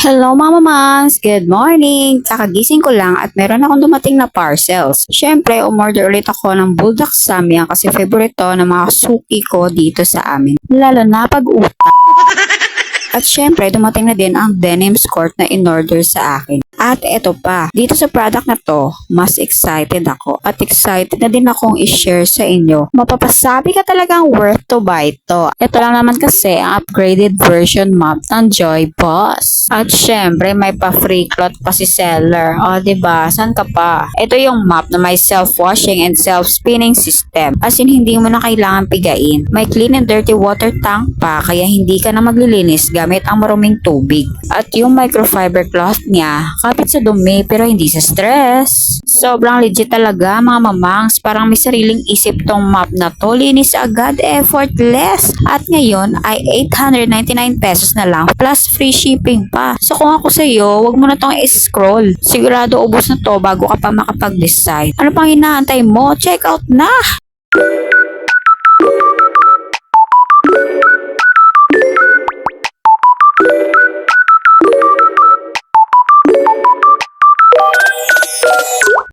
Hello mga mamangs! Good morning! Kakagising ko lang at meron akong dumating na parcels. Siyempre, umorder ulit ako ng Buldak Samyang kasi favorite to ng mga suki ko dito sa amin. Lalo na pag utak. At syempre, dumating na din ang denim skirt na in-order sa akin. At eto pa, dito sa product na to, mas excited ako. At excited na din akong i-share sa inyo. Mapapasabi ka talagang worth to buy to. Ito lang naman kasi ang upgraded version map ng Joy Boss. At syempre, may pa-free cloth pa si seller. O, diba? San ka pa? Ito yung map na may self-washing and self-spinning system. As in, hindi mo na kailangan pigain. May clean and dirty water tank pa, kaya hindi ka na maglilinis gamit ang maruming tubig. At yung microfiber cloth niya, kapit sa dumi pero hindi sa stress. Sobrang legit talaga mga mamangs, parang may sariling isip tong map na to, linis agad, effortless. At ngayon ay 899 pesos na lang plus free shipping pa. So kung ako sa iyo, wag mo na tong i-scroll. Sigurado ubos na to bago ka pa makapag-decide. Ano pang inaantay mo? Check out na!